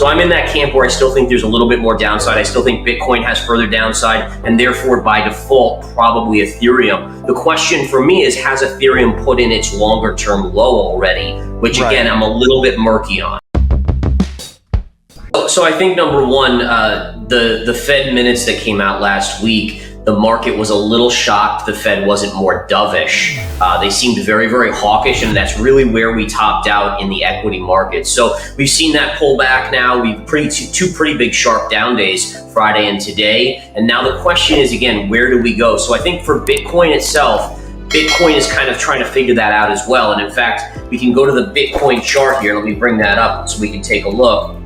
So I'm in that camp where I still think there's a little bit more downside. I still think Bitcoin has further downside, and therefore by default, probably Ethereum. The question for me is, has Ethereum put in its longer term low already? Which again, I'm a little bit murky on. So I think number one, the Fed minutes that came out last week, the market was a little shocked the Fed wasn't more dovish. They seemed very, very hawkish, and that's really where we topped out in the equity markets. So we've seen that pull back now. We've two pretty big sharp down days, Friday and today. And now the question is, again, where do we go? So I think for Bitcoin itself, Bitcoin is kind of trying to figure that out as well. And in fact, we can go to the Bitcoin chart here. Let me bring that up so we can take a look.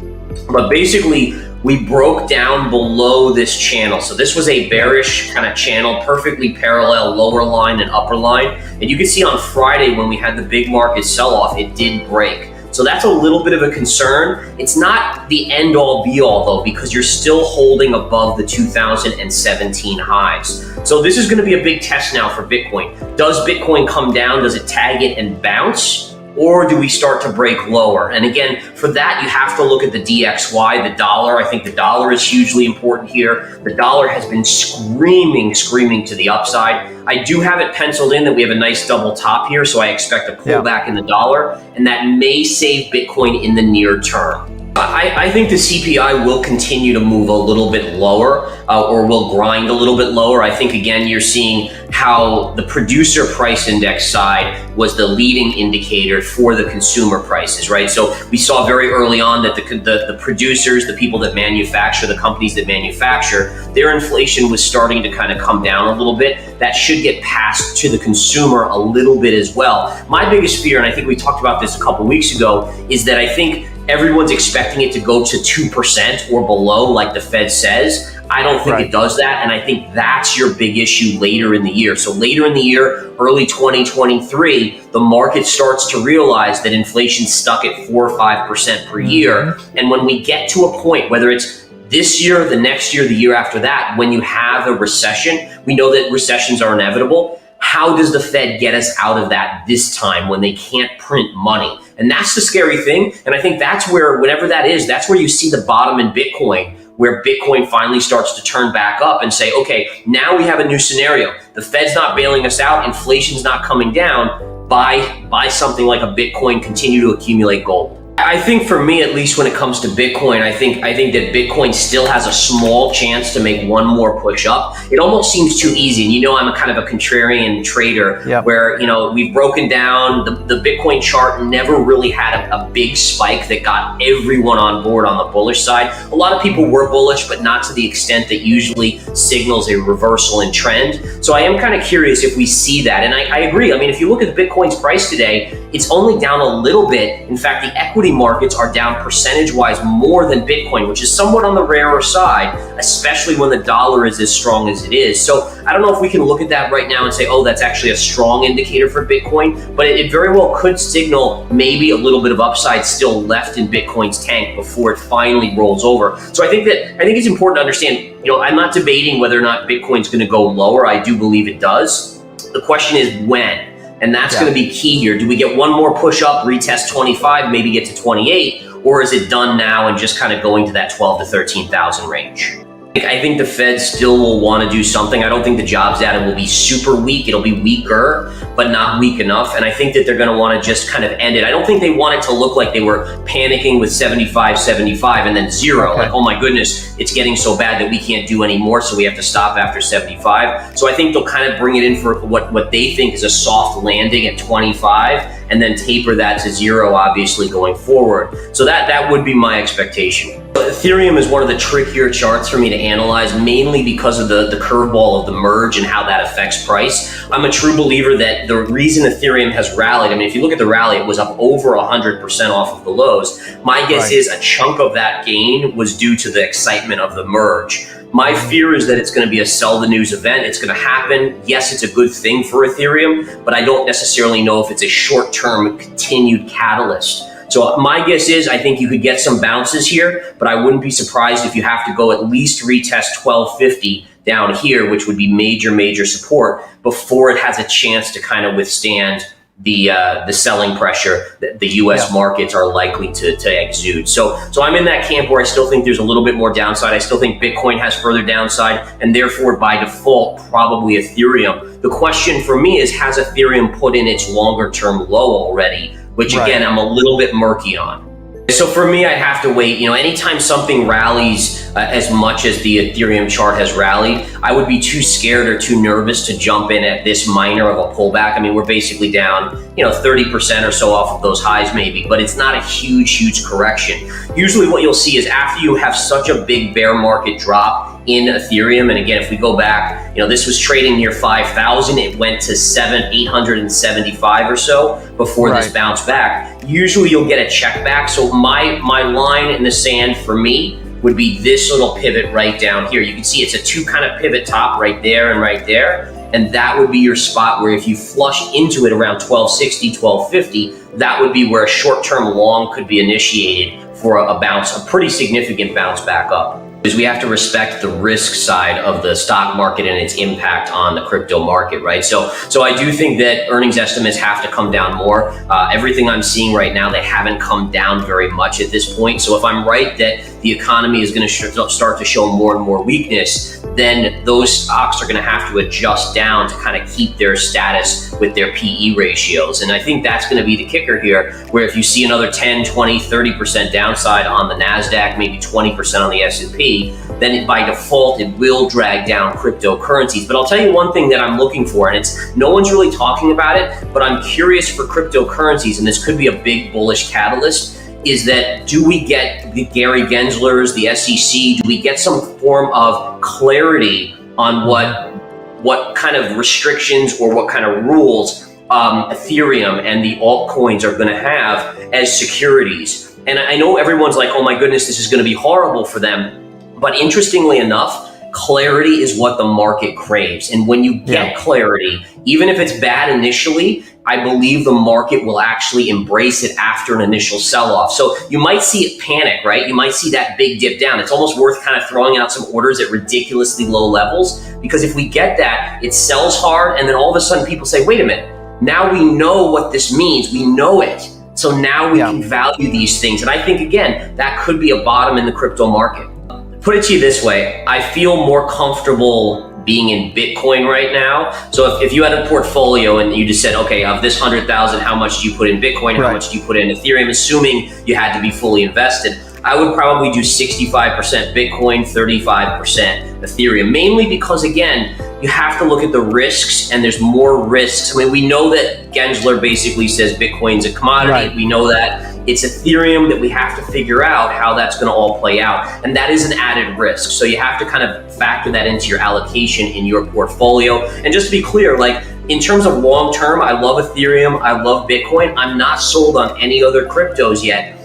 But basically, we broke down below this channel. So this was a bearish kind of channel, perfectly parallel lower line and upper line. And you can see on Friday when we had the big market sell-off, it did break. So that's a little bit of a concern. It's not the end all be all though, because you're still holding above the 2017 highs. So this is gonna be a big test now for Bitcoin. Does Bitcoin come down? Does it tag it and bounce? Or do we start to break lower? And again, for that, you have to look at the DXY, the dollar. I think the dollar is hugely important here. The dollar has been screaming to the upside. I do have it penciled in that we have a nice double top here, so I expect a pullback in the dollar, and that may save Bitcoin in the near term. I think the CPI will continue to move a little bit lower or will grind a little bit lower. I think, again, you're seeing how the producer price index side was the leading indicator for the consumer prices, right? So we saw very early on that the producers, the people that manufacture, the companies that manufacture, their inflation was starting to kind of come down a little bit. That should get passed to the consumer a little bit as well. My biggest fear, and I think we talked about this a couple weeks ago, is that I think everyone's expecting it to go to 2% or below, like the Fed says. I don't think it does that, and I think that's your big issue later in the year. So later in the year, early 2023, the market starts to realize that inflation's stuck at 4 or 5% per year. And when we get to a point, whether it's this year, the next year, the year after that, when you have a recession, we know that recessions are inevitable. How does the Fed get us out of that this time when they can't print money? And that's the scary thing. And I think that's where, whenever that is, that's where you see the bottom in Bitcoin, where Bitcoin finally starts to turn back up and say, okay, now we have a new scenario. The Fed's not bailing us out. Inflation's not coming down. Buy something like a Bitcoin, continue to accumulate gold. I think for me, at least when it comes to Bitcoin, I think that Bitcoin still has a small chance to make one more push up. It almost seems too easy. And you know, I'm a kind of a contrarian trader where, you know, we've broken down the Bitcoin chart, never really had a big spike that got everyone on board on the bullish side. A lot of people were bullish, but not to the extent that usually signals a reversal in trend. So I am kind of curious if we see that. And I agree. I mean, if you look at Bitcoin's price today, it's only down a little bit. In fact, the equity markets are down percentage-wise more than Bitcoin, which is somewhat on the rarer side, especially when the dollar is as strong as it is. So I don't know if we can look at that right now and say, oh, that's actually a strong indicator for Bitcoin, but it very well could signal maybe a little bit of upside still left in Bitcoin's tank before it finally rolls over. So I think it's important to understand, you know, I'm not debating whether or not Bitcoin's going to go lower. I do believe it does. The question is when. And that's going to be key here. Do we get one more push up, retest 25, maybe get to 28, or is it done now and just kind of going to that 12 to 13,000 range? I think the Fed still will want to do something. I don't think the jobs data will be super weak. It'll be weaker, but not weak enough. And I think that they're going to want to just kind of end it. I don't think they want it to look like they were panicking with 75 and then zero. Like, oh my goodness, it's getting so bad that we can't do any more, so we have to stop after 75. So I think they'll kind of bring it in for what they think is a soft landing at 25 and then taper that to zero, obviously, going forward. So that would be my expectation. Ethereum is one of the trickier charts for me to analyze, mainly because of the curveball of the merge and how that affects price. I'm a true believer that the reason Ethereum has rallied, I mean, if you look at the rally, it was up over 100% off of the lows. My guess is a chunk of that gain was due to the excitement of the merge. My fear is that it's going to be a sell the news event. It's going to happen. Yes, it's a good thing for Ethereum, but I don't necessarily know if it's a short-term continued catalyst. So my guess is I think you could get some bounces here, but I wouldn't be surprised if you have to go at least retest 1250 down here, which would be major support before it has a chance to kind of withstand the selling pressure that the U.S. markets are likely to exude. So I'm in that camp where I still think there's a little bit more downside. I still think Bitcoin has further downside, and therefore by default probably Ethereum. The question for me is, has Ethereum put in its longer term low already? Which again, I'm a little bit murky on. So for me, I have to wait. Anytime something rallies as much as the Ethereum chart has rallied, I would be too scared or too nervous to jump in at this minor of a pullback. I mean, we're basically down, 30% or so off of those highs maybe, but it's not a huge correction. Usually what you'll see is after you have such a big bear market drop in Ethereum, and again, if we go back, this was trading near 5,000, it went to 875 or so before this bounce back. Usually you'll get a check back. So my line in the sand for me would be this little pivot right down here. You can see it's a two kind of pivot top right there and right there. And that would be your spot where if you flush into it around 1260, 1250, that would be where a short-term long could be initiated for a pretty significant bounce back up. Because we have to respect the risk side of the stock market and its impact on the crypto market, right? So I do think that earnings estimates have to come down more. Everything I'm seeing right now, they haven't come down very much at this point. So if I'm right that the economy is going to start to show more and more weakness, then those stocks are going to have to adjust down to kind of keep their status with their PE ratios. And I think that's going to be the kicker here, where if you see another 10, 20, 30% downside on the NASDAQ, maybe 20% on the S&P, then by default, it will drag down cryptocurrencies. But I'll tell you one thing that I'm looking for, and it's no one's really talking about it, but I'm curious for cryptocurrencies, and this could be a big bullish catalyst, is that do we get the Gary Genslers, the SEC, do we get some form of clarity on what kind of restrictions or what kind of rules Ethereum and the altcoins are going to have as securities? And I know everyone's like, oh my goodness, this is going to be horrible for them. But interestingly enough, clarity is what the market craves. And when you get clarity, even if it's bad initially, I believe the market will actually embrace it after an initial sell-off. So you might see it panic, right? You might see that big dip down. It's almost worth kind of throwing out some orders at ridiculously low levels, because if we get that, it sells hard, and then all of a sudden people say, wait a minute, now we know what this means. We know it. So now we can value these things. And I think, again, that could be a bottom in the crypto market. Put it to you this way, I feel more comfortable being in Bitcoin right now. So if you had a portfolio and you just said, okay, of this 100,000, how much do you put in Bitcoin? How much do you put in Ethereum? Assuming you had to be fully invested, I would probably do 65% Bitcoin, 35% Ethereum, mainly because, again, you have to look at the risks, and there's more risks. I mean, we know that Gensler basically says Bitcoin's a commodity. We know that it's Ethereum that we have to figure out how that's going to all play out. And that is an added risk. So you have to kind of factor that into your allocation in your portfolio. And just to be clear, like in terms of long term, I love Ethereum. I love Bitcoin. I'm not sold on any other cryptos yet.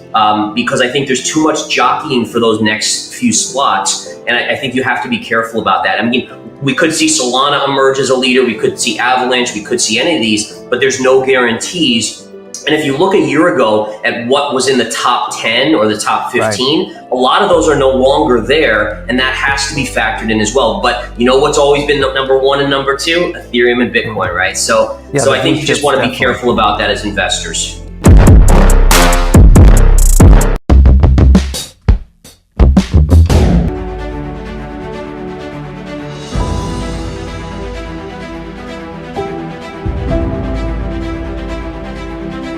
Because I think there's too much jockeying for those next few slots. And I think you have to be careful about that. I mean, we could see Solana emerge as a leader. We could see Avalanche. We could see any of these, but there's no guarantees. And if you look a year ago at what was in the top 10 or the top 15, a lot of those are no longer there, and that has to be factored in as well. But you know what's always been number one and number two? Ethereum and Bitcoin, right? So I think you just want to be careful about that as investors.